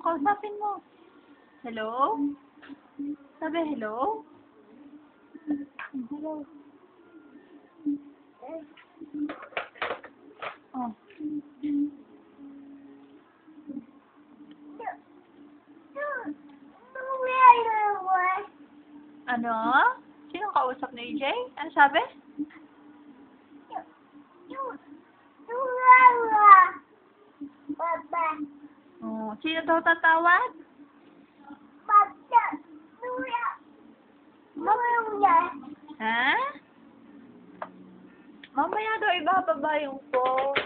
kausapin mo. Hello? Sabi hello? Hello. Oh. Ano? Sino kausap ni EJ? Ano sabi? Oh, sino daw tatawad? Ha? Mamaya daw ibababa yung phone.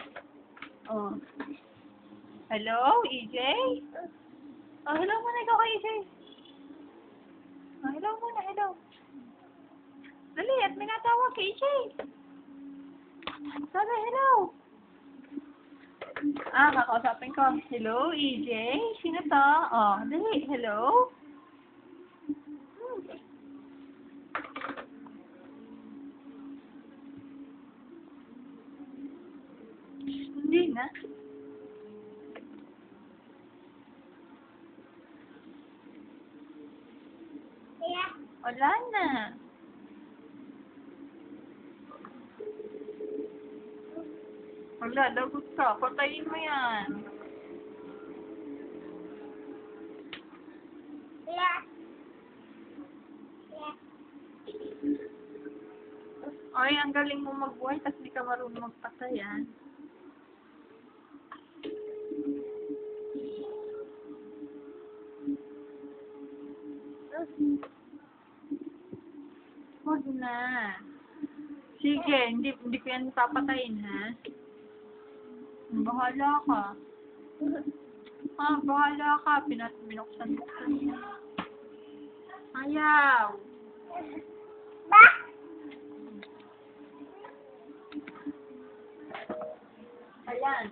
Oh. Hello, EJ? Oh, hello muna ikaw kay EJ. Oh, hello muna, hello. Dali, at may natawag kay EJ. Sabi, hello. Kakausapin ko. Hello, EJ? Sino to? Oh, dali, hello? Hindi na. Wala na. Wala, lagot ka. Patayin mo yan. Ay, ang galing mo magbuhay, tas di ka marunong magpatayan. Huwag na. Sige, hindi ko yan papatayin, ha? Bahala ka. Bahala ka. Binuksan mo. Ayaw. Ayan.